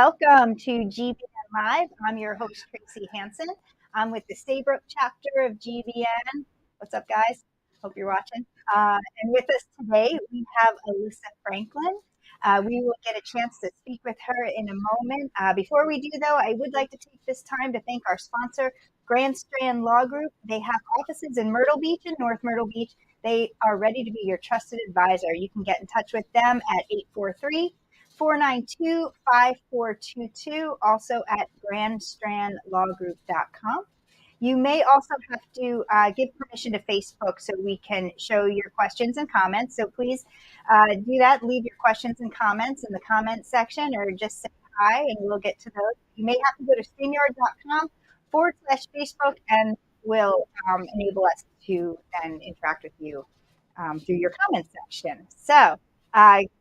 welcome to GBN Live. I'm your host, Tracy Hansen. I'm with the Saybrook chapter of GBN. What's up, guys? Hope you're watching. And with us today, we have Alissa Franklin. We will get a chance to speak with her in a moment. Before we do, though, I would like to take this time to thank our sponsor, Grand Strand Law Group. They have offices in Myrtle Beach and North Myrtle Beach. They are ready to be your trusted advisor. You can get in touch with them at 843-492-5422, also at grandstrandlawgroup.com. You may also have to give permission to Facebook so we can show your questions and comments. So please do that. Leave your questions and comments in the comment section or just say hi and we'll get to those. You may have to go to StreamYard.com/Facebook and we'll enable us to then interact with you through your comment section. So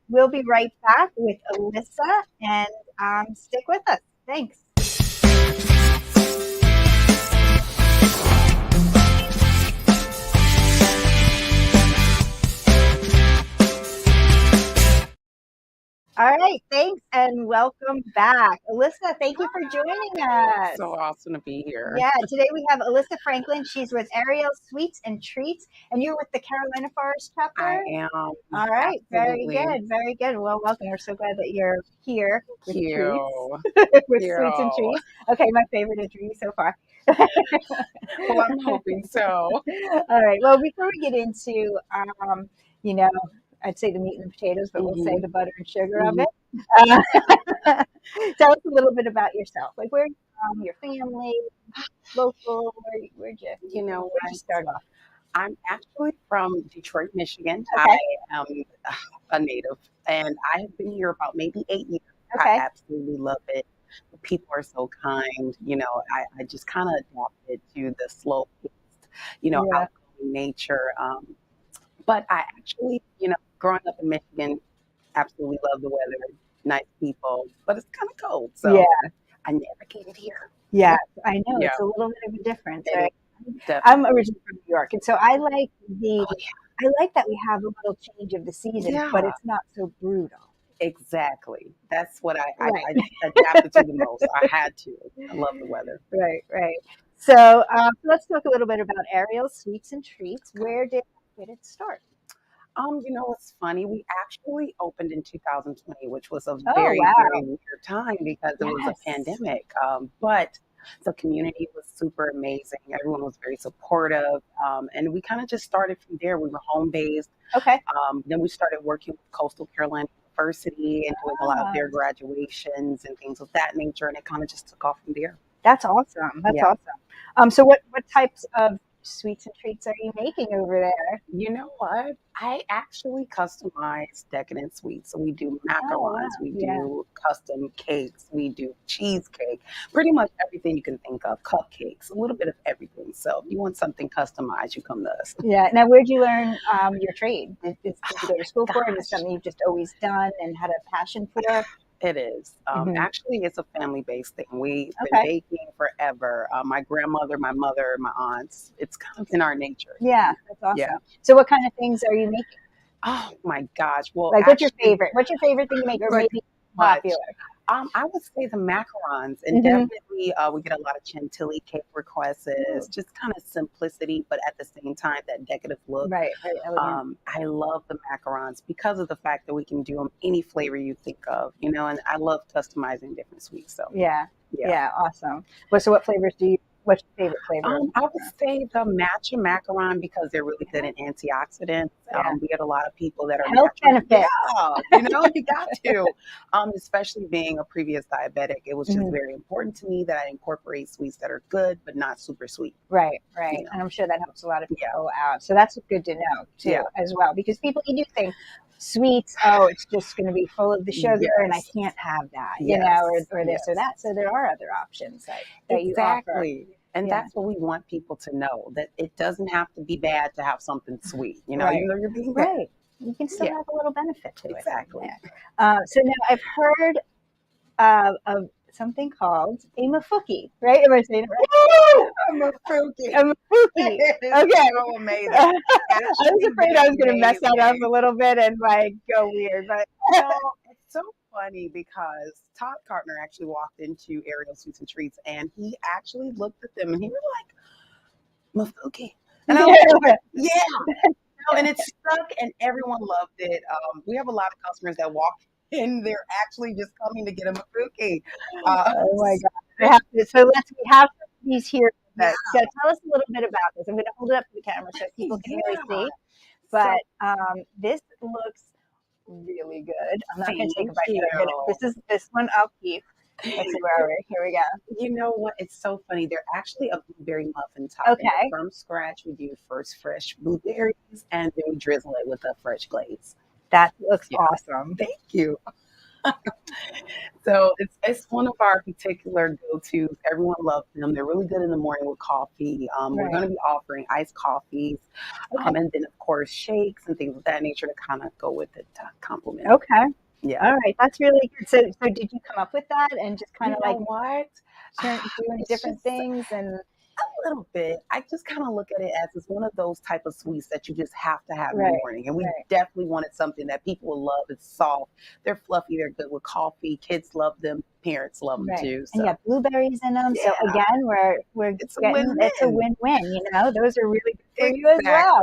we'll be right back with Alissa and stick with us. Thanks. All right, thanks and welcome back. Alissa, thank you for joining us. So awesome to be here. Yeah, today we have Alissa Franklin. She's with Airels Sweets Treats, and you're with the Carolina Forest chapter? I am. All right, Absolutely. very good. Well, welcome. We're so glad that you're here with Thank you. with Sweets and Treats. Okay, my favorite interview so far. Well, I'm hoping so. All right, well, before we get into, I'd say the meat and the potatoes, but we'll say the butter and sugar of it. Tell us a little bit about yourself. Like where you're from, your family, local, where'd you start off? I'm actually from Detroit, Michigan. Okay. I am a native, and I have been here about maybe 8 years. Okay. I absolutely love it. The people are so kind. I just kind of adapted to the slow-paced, outgoing nature. But I actually, growing up in Michigan, absolutely love the weather, nice people, but it's kind of cold. So I navigated here. Yeah, I know. It's a little bit of a difference, right? Definitely. I'm originally from New York, and so I like that we have a little change of the seasons, but it's not so brutal. Exactly. That's what I adapted to the most. I had to. I love the weather. Right. So let's talk a little bit about Airels Sweets and Treats. Where did it start? It's funny. We actually opened in 2020, which was a very weird time because it was a pandemic. But the community was super amazing. Everyone was very supportive. And we kind of just started from there. We were home based. Okay. Then we started working with Coastal Carolina University and doing a lot of their graduations and things of that nature. And it kind of just took off from there. That's awesome. Awesome. So what types of sweets and treats are you making over there? You know what? I actually customize decadent sweets. So we do macarons, we do custom cakes, we do cheesecake, pretty much everything you can think of, cupcakes, a little bit of everything. So if you want something customized, you come to us. Yeah. Now, where'd you learn your trade? Did you go to school for it? Is it something you've just always done and had a passion for? It is. Actually, it's a family-based thing. We've been baking forever. My grandmother, my mother, my aunts. It's kind of in our nature. Yeah, that's awesome. Yeah. So what kind of things are you making? Oh, my gosh. Well, what's your favorite? What's your favorite thing to make or maybe popular? I would say the macarons. And definitely we get a lot of chantilly cake requests. Just kind of simplicity, but at the same time, that decorative look. Right. I love the macarons because of the fact that we can do them any flavor you think of, and I love customizing different sweets. So yeah, awesome. So what flavors what's your favorite flavor? I would say the matcha macaron because they're really good in antioxidants. We get a lot of people that are health benefits. Yeah, you got to. Especially being a previous diabetic, it was just very important to me that I incorporate sweets that are good but not super sweet. Right. And I'm sure that helps a lot of people out. So that's good to know too, as well, because you do think sweets, it's just going to be full of the sugar and I can't have that, or this or that. So there are other options that you offer. And that's what we want people to know, that it doesn't have to be bad to have something sweet. You're being right. You can still have a little benefit to it. Exactly. So now I've heard of something called a mafuki, right? Am I saying it right? A mafuki. Okay. So amazing. I was afraid I was going to mess that up a little bit and go weird, but no, it's so funny because Todd Cartner actually walked into Airels Sweets and Treats and he actually looked at them and he was like, Mafuki. And I was like, yeah. And it stuck and everyone loved it. We have a lot of customers that walk in, they're actually just coming to get a Mafuki. Oh my God. We have these here. So tell us a little bit about this. I'm going to hold it up to the camera so people can really see. But this looks really good. I'm not going to take a bite. This one I'll keep. Let's see where are we? Here we go. You know what? It's so funny. They're actually a blueberry muffin topping. Okay. From scratch, we do first fresh blueberries and then we drizzle it with a fresh glaze. That looks awesome. Thank you. So it's one of our particular go-tos. Everyone loves them. They're really good in the morning with coffee. We're going to be offering iced coffees, and then of course shakes and things of that nature to kind of go with it to complement. Okay. Yeah. All right. That's really good. So did you come up with that and just kind of doing different things and? A little bit. I just kind of look at it as it's one of those type of sweets that you just have to have in the morning. And we definitely wanted something that people will love. It's soft. They're fluffy. They're good with coffee. Kids love them. Parents love them too. So. And you have blueberries in them. So again, it's a win-win. You know, those are really good for you as well.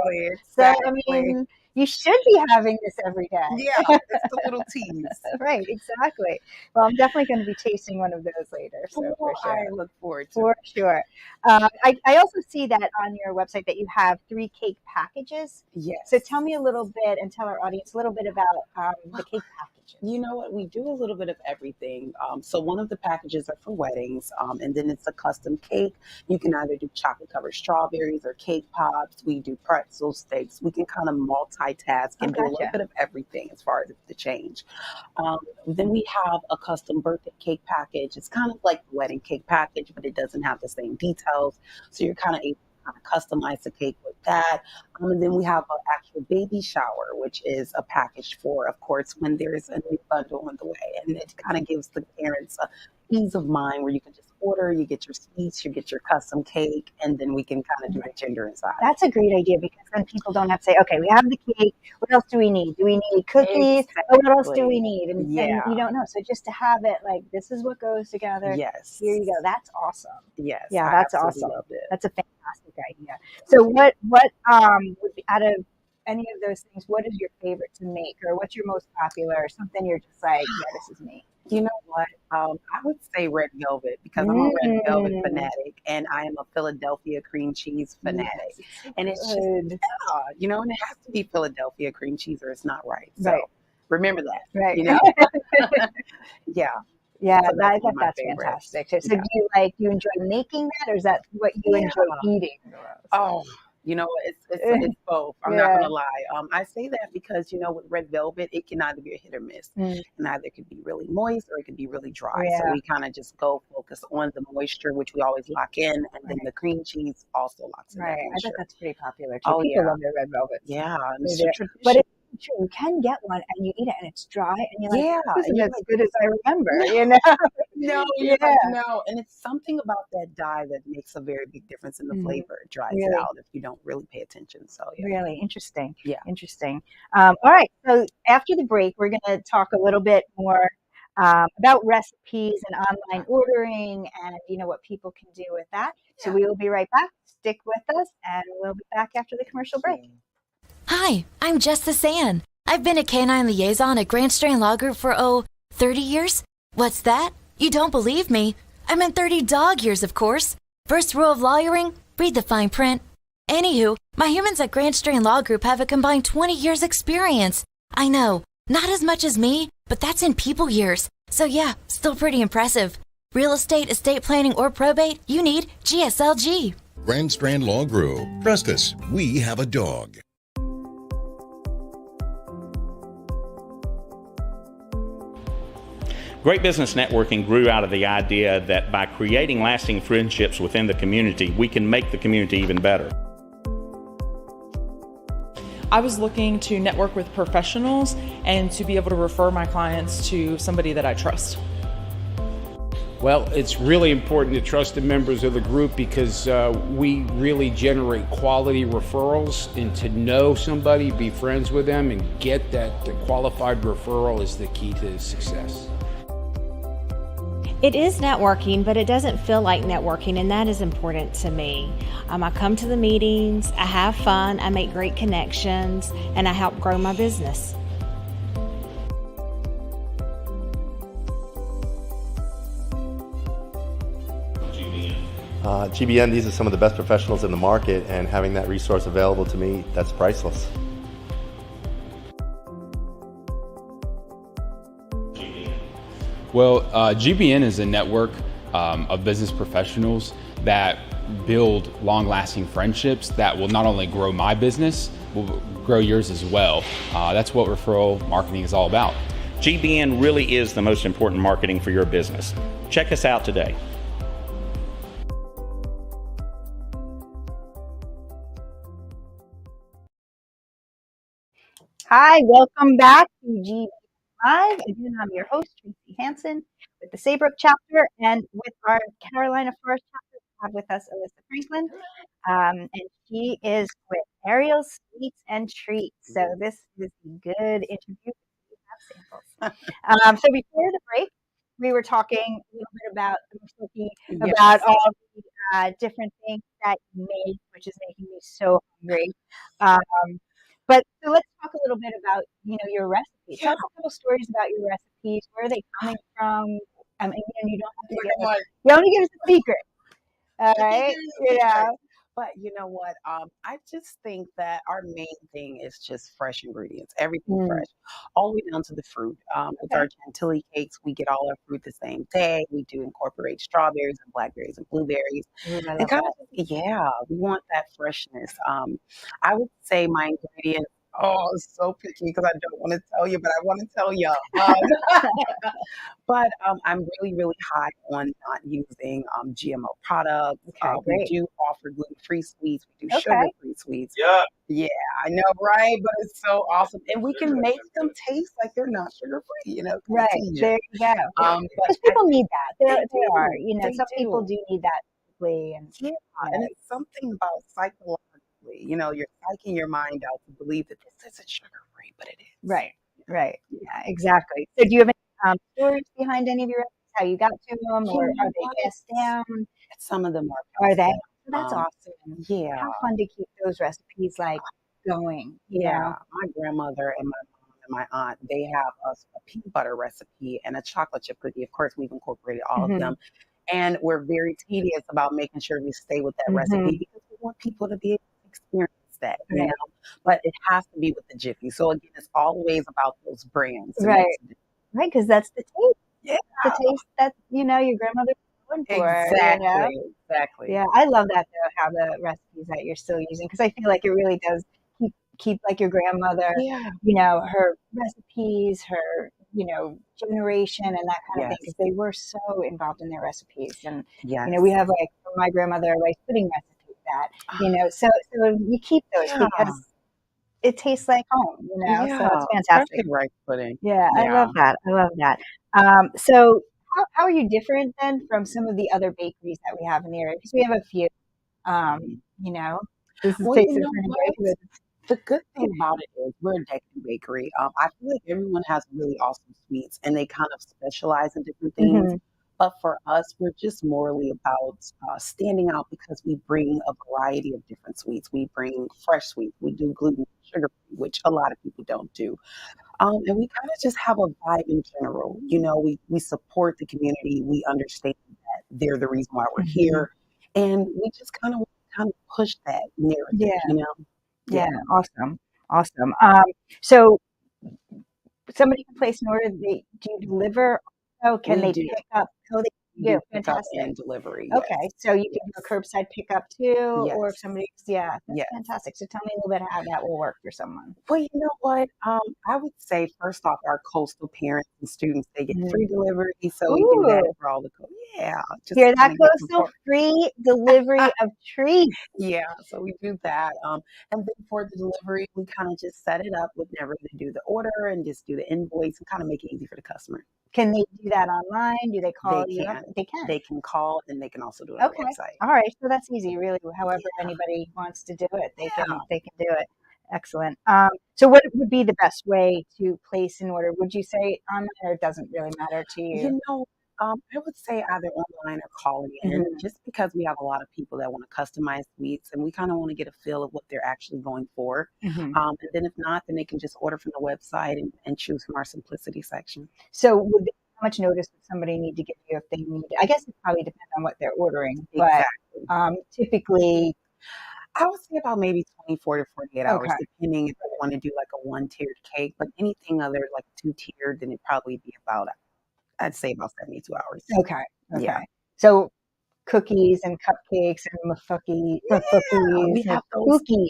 So I mean, you should be having this every day. Yeah, it's a little tease. Right, exactly. Well, I'm definitely going to be tasting one of those later. So for sure. I look forward to it. For sure. I also see that on your website that you have 3 cake packages. Yes. So tell me a little bit and tell our audience a little bit about the cake packages. You know what? We do a little bit of everything. So one of the packages are for weddings, and then it's a custom cake. You can either do chocolate covered strawberries or cake pops. We do pretzel steaks. We can kind of multitask and do a little bit of everything as far as the change. Then we have a custom birthday cake package. It's kind of like the wedding cake package, but it doesn't have the same details. So you're kind of able to customize the cake with that. And then we have an actual baby shower, which is a package for, of course, when there's a new bundle on the way. And it kind of gives the parents a ease of mind where you can just order, you get your sweets, you get your custom cake, and then we can kind of do the gender inside. That's a great idea because then people don't have to say, okay, we have the cake. What else do we need? Do we need cookies? Or what else do we need? And you don't know. So just to have it like, this is what goes together. Yes. Here you go. That's awesome. Yes. Yeah, that's awesome. Loved it. That's a fantastic idea. So what would be, out of any of those things, what is your favorite to make, or what's your most popular, or something you're just like, yeah, this is me? You know what? I would say red velvet because I'm a red velvet fanatic and I am a Philadelphia cream cheese fanatic. Yes, and it's just, and it has to be Philadelphia cream cheese or it's not right. So remember that. Right. You know? Yeah. Yeah, so that's fantastic. So do you enjoy making that, or is that what you enjoy eating? Oh, it's both. I'm not gonna lie. I say that because with red velvet, it can either be a hit or miss, and either it could be really moist or it could be really dry. So we kind of just focus on the moisture, which we always lock in, and then the cream cheese also locks in. Right, I bet that's pretty popular too. People love their red velvet. Yeah, but it's true. You can get one and you eat it and it's dry and you're like, this isn't as good as I remember. No, and it's something about that dye that makes a very big difference in the flavor. It dries it out if you don't really pay attention. So really interesting. Yeah, interesting. All right. So after the break, we're going to talk a little bit more about recipes and online ordering and what people can do with that. So we will be right back. Stick with us, and we'll be back after the commercial break. Hi, I'm Justice Ann. I've been a canine liaison at Grand Strand Law Group for 30 years. What's that? You don't believe me? I meant 30 dog years, of course. First rule of lawyering, read the fine print. Anywho, my humans at Grand Strand Law Group have a combined 20 years experience. I know, not as much as me, but that's in people years. So yeah, still pretty impressive. Real estate, estate planning, or probate, you need GSLG. Grand Strand Law Group. Trust us, we have a dog. Great Business Networking grew out of the idea that by creating lasting friendships within the community, we can make the community even better. I was looking to network with professionals and to be able to refer my clients to somebody that I trust. Well, it's really important to trust the members of the group because we really generate quality referrals, and to know somebody, be friends with them, and get that qualified referral is the key to success. It is networking, but it doesn't feel like networking, and that is important to me. I come to the meetings, I have fun, I make great connections, and I help grow my business. GBN, these are some of the best professionals in the market, and having that resource available to me, that's priceless. Well, GBN is a network of business professionals that build long-lasting friendships that will not only grow my business, will grow yours as well. That's what referral marketing is all about. GBN really is the most important marketing for your business. Check us out today. Hi, welcome back to GBN Live. Again, I'm your host, Tracy Hansen, with the Saybrook chapter, and with our Carolina Forest chapter, we have with us Alissa Franklin, and she is with Airels Sweets Treats. So this is a good interview. We have samples. So before the break, we were talking a little bit about about all the different things that you make, which is making me so hungry. But so let's talk a little bit about, your recipes. Tell us a couple stories about your recipes. Where are they coming from? I mean, you don't have to give us, you only give us a secret. All right. But you know what? I just think that our main thing is just fresh ingredients, everything fresh, all the way down to the fruit. With our chantilly cakes, we get all our fruit the same day. We do incorporate strawberries and blackberries and blueberries. And we want that freshness. I would say my ingredients. Oh, it's so picky because I don't want to tell you, but I want to tell you. But I'm really, really high on not using GMO products. We do offer gluten-free sweets. We do sugar-free sweets. Yeah, I know, right? But it's so awesome. And we can make them taste like they're not sugar-free, Right, there you go. Because people need that. They are. Some people do need that. And it's something about psychologically, you're psyching your mind out to believe that this isn't sugar-free, but it is. Right. Yeah, exactly. So do you have any stories behind any of your recipes, how you got to them, or are they passed down? Some of them are. Are they? That's awesome. Yeah. How fun to keep those recipes going. My grandmother and my mom and my aunt, they have a peanut butter recipe and a chocolate chip cookie. Of course, we've incorporated all of them. And we're very tedious about making sure we stay with that recipe because we want people to be able to experience that, But it has to be with the Jiffy. So again, it's always about those brands. Right, because that's the taste. Yeah. The taste that, your grandmother was going for. Exactly. Yeah, I love that, though, how the recipes that you're still using, because I feel like it really does keep like your grandmother, her recipes, her, generation and that kind of thing, because they were so involved in their recipes. And, we have from my grandmother, a rice pudding recipe that, so you keep those because it tastes like home, so it's fantastic. Rice pudding. Yeah, I love that. So how are you different then from some of the other bakeries that we have in the area? Because we have a few, this is tasting pretty good. The good thing about it is we're a decadent bakery. I feel like everyone has really awesome sweets and they kind of specialize in different things. But for us, we're just morally about standing out because we bring a variety of different sweets. We bring fresh sweets. We do gluten, sugar, which a lot of people don't do. And we kind of just have a vibe in general. We support the community. We understand that they're the reason why we're here. And we just kind of push that narrative, Yeah, awesome. So somebody can place an order. Do you deliver? Oh, can they pick up? Oh, they do. Fantastic. And delivery. Okay, so you can do a curbside pickup too, or if somebody, that's fantastic. So tell me a little bit how that will work for someone. Well, you know what? I would say first off, our coastal parents and students, they get free delivery, so we do that for all the Yeah, just Here that kinda get goes, some so free delivery of treats. Yeah, so we do that. And then for the delivery, we kind of just set it up with never to do the order and just do the invoice and kind of make it easy for the customer. Can they do that online? Do they call They you up? can. They can. They can call and they can also do it on the Okay. website. All right. So that's easy, really. However Yeah. anybody wants to do it, Yeah. they can do it. Excellent. So what would be the best way to place an order? Would you say online, or it doesn't really matter to you? You know, I would say either online or calling in, Mhm. just because we have a lot of people that want to customize sweets, and we kind of want to get a feel of what they're actually going for. Mhm. And then if not, then they can just order from the website and choose from our simplicity section. So how much notice would somebody need to give you if they need it? I guess it probably depends on what they're ordering, but Exactly. typically, I would say about maybe 24 to 48 hours, okay. depending if they want to do like a one-tiered cake. But anything other like two-tiered, then it'd probably be about, I'd say about 72 hours. Okay. Yeah. Okay. So cookies and cupcakes and Yeah, we have those. mafuki,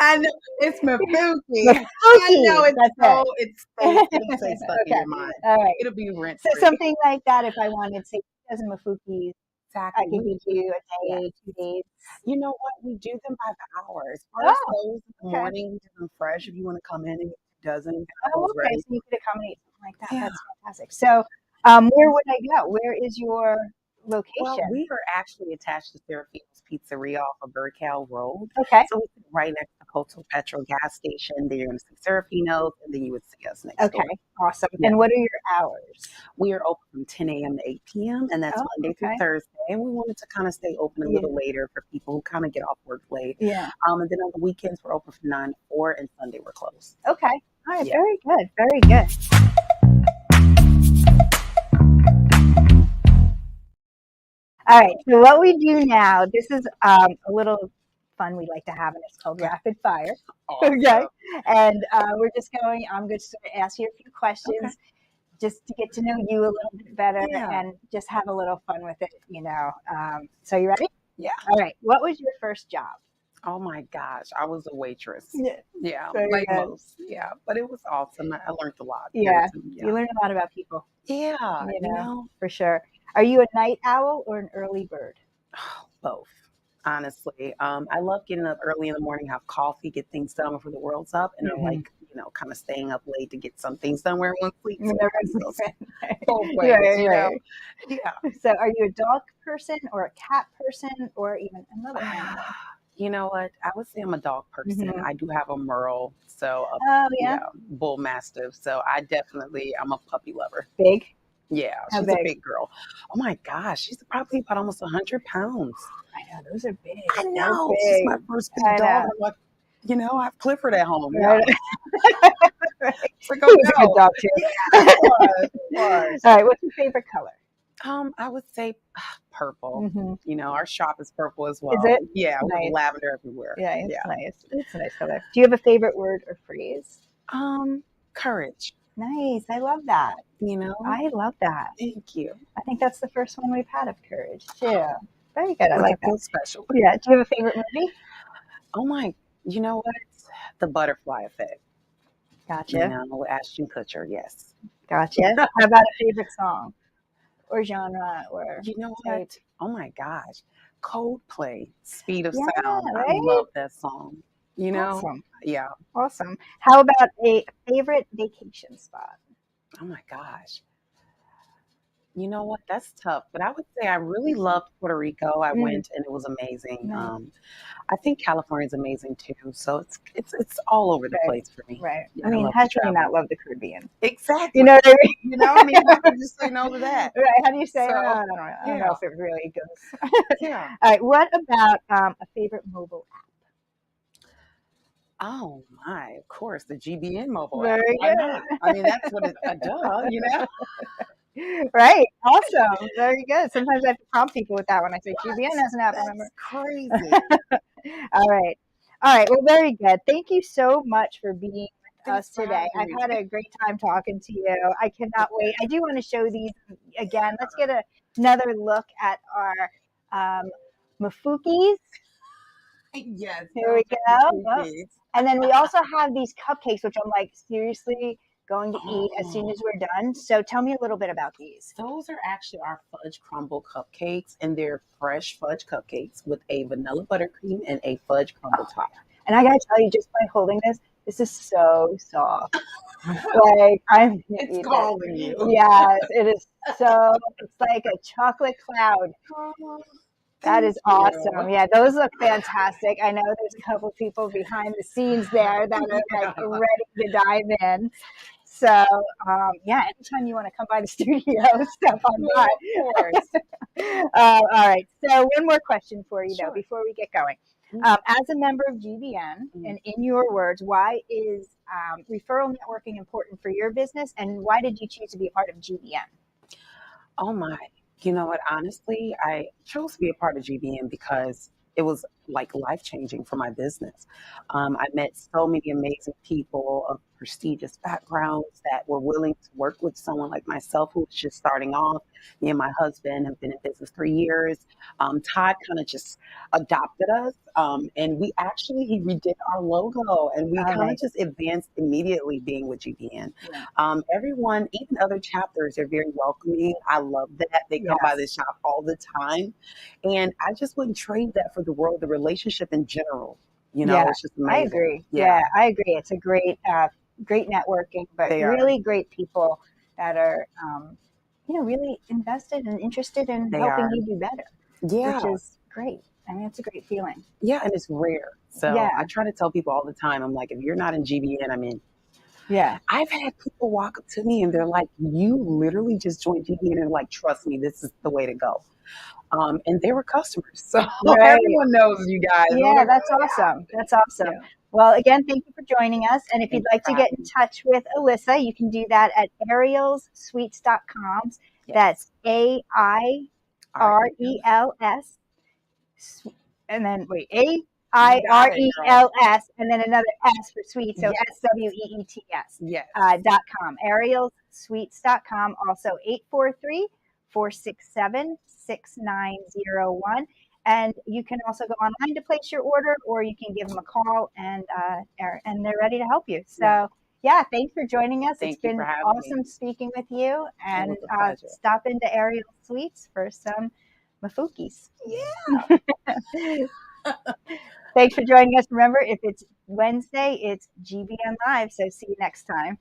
I know it's Mafuki. I know mafuki. That's it'll stay stuck in Okay. your mind. All right. It'll be rent So free. something like that, if I wanted, say, a dozen mafukis, I Exactly. could give you a Yeah. day, 2 days. You know what? We do them by the hour. As far as Oh, those in the okay. morning, we do them fresh. If you want to come in and get a dozen, have Oh, those okay. ready. So you could accommodate something like that. Yeah. That's fantastic. So, where would I go? Where is your Well, location? we are actually attached to Serafino's Pizzeria off of Burkow Road. Okay. So it's right next to Hotel Petrol gas station. Then you're going to see Serafino's, and then you would see us next door. Okay. Awesome. Yeah. And what are your hours? We are open from 10 a.m. to 8 p.m., and that's Oh, Monday through okay. Thursday. And we wanted to kind of stay open a Yeah. little later for people who kind of get off work late. Yeah. And then on the weekends, we're open from 9 to 4, and Sunday we're closed. Okay. All right. Yeah. Very good. Very good. All right. So what we do now, this is a little fun we like to have, and it's called rapid fire. Awesome. Okay. And I'm just going to ask you a few questions. Okay. Just to get to know you a little bit better Yeah. and just have a little fun with it, So you ready? Yeah. All right. What was your first job? Oh my gosh, I was a waitress. Yeah, Very like good. most. Yeah, but it was awesome. I learned a lot. Yeah. Yeah. You learn a lot about people, Yeah, you know, for sure. Are you a night owl or an early bird? both. Honestly, I love getting up early in the morning, have coffee, get things done before the world's up, and I Mhm. like, kind of staying up late to get some things done where everyone sleeps. When So everyone's both Yeah, ways, right. Yeah. So are you a dog person or a cat person or even another animal? You know what? I would say I'm a dog person. Mhm. I do have a Merle, so Oh, yeah. bull mastiff. So I'm a puppy lover. Big? Yeah, How she's a big? big girl. Oh my gosh, she's probably about almost 100 pounds. I know, those are big. I They're know. She's my big. first I big dog. know. I'm like, I have Clifford at home. Right. Yeah. It's like, He was a good dog, too. Yeah, it was. All right. What's your favorite color? I would say purple. Mhm. Our shop is purple as well. Is it? Yeah, we have Nice. lavender everywhere. Yeah, it's Yeah. nice. It's a nice color. Do you have a favorite word or phrase? Courage. Nice. I love that. I love that. Thank you. I think that's the first one we've had of courage, too. Very good. I Well, like that feels that. special. Yeah. Do you have a favorite movie? Oh my, you know what? The Butterfly Effect. Gotcha. With Ashton Kutcher, yes. Gotcha. How about a favorite song or genre or You know type? what? Oh my gosh. Coldplay, Speed of Yeah, Sound. I right? love that song. Awesome. Yeah. Awesome. How about a favorite vacation spot? Oh my gosh. You know what? That's tough. But I would say I really loved Puerto Rico. I went and it was amazing. Nice. I think California is amazing too. So it's all over the Right. place for me. Right. Yeah, I mean, love how to can you travel. not love the Caribbean? Exactly. You know what I mean? You know, I mean, how can you just say no to that? Right. How do you say? So, I don't know. I don't know yeah. if it really goes. Yeah. All right. What about a favorite mobile app? Oh my, of course, the GBN mobile app. Very Why good. not? I mean, that's what it's a duh. Right. Awesome. Very good. Sometimes I have to prompt people with that when I say GBN has an app. That's Remember? crazy. All right. All right. Well, very good. Thank you so much for being with us Thanks for today. I've having had me. a great time talking to you. I cannot wait. I do want to show these again. Let's get another look at our mafukis. Yes. Here we those go. are Oh. cookies. And then we also have these cupcakes, which I'm like, seriously, going to eat as soon as we're done. So tell me a little bit about these. Those are actually our fudge crumble cupcakes, and they're fresh fudge cupcakes with a vanilla buttercream and a fudge crumble top. And I gotta tell you, just by holding this is so soft. Like It's calling you. Yes, it is so. It's like a chocolate cloud. That is awesome. Yeah, those look fantastic. I know there's a couple people behind the scenes there that are like ready to dive in. So, yeah, anytime you want to come by the studio, step on by. Of course. All right. So, one more question for you, Sure. though, before we get going. As a member of GBN, and in your words, why is referral networking important for your business, and why did you choose to be a part of GBN? Oh my. You know what? Honestly, I chose to be a part of GBN because it was like life-changing for my business. I met so many amazing people of prestigious backgrounds that were willing to work with someone like myself who was just starting off. Me and my husband have been in business 3 years. Todd kind of just adopted us, and he redid our logo, and we kind of just advanced immediately being with GBN. Yeah. Everyone, even other chapters, are very welcoming. I love that. They come by this shop all the time, and I just wouldn't trade that for the world, the relationship in general. You know, it's just amazing. I agree. Yeah, I agree. It's a great networking, but really great people that are, really invested and interested in helping you do better. Yeah. Which is great. I mean, it's a great feeling. Yeah, and it's rare. So I try to tell people all the time, I'm like, if you're not in GBN, I'm in. Yeah. I've had people walk up to me and they're like, you literally just joined GBN, and like, trust me, this is the way to go. And they were customers. So everyone knows you guys. Yeah, that's awesome. That's awesome. Yeah. Well, again, thank you for joining us. And if you'd like to get in touch with Alissa, you can do that at airelsweets.com. That's AIRELS. And then AIRELS, and then another S for sweet, so SWEETS. Yes. .com. Airelsweets.com. Also 843-467-6901. And you can also go online to place your order, or you can give them a call, and they're ready to help you. So, thanks for joining us. It's been awesome speaking with you. And stop into Airels Sweets for some mafukis. Yeah. Thanks for joining us. Remember, if it's Wednesday, it's GBN Live. So see you next time.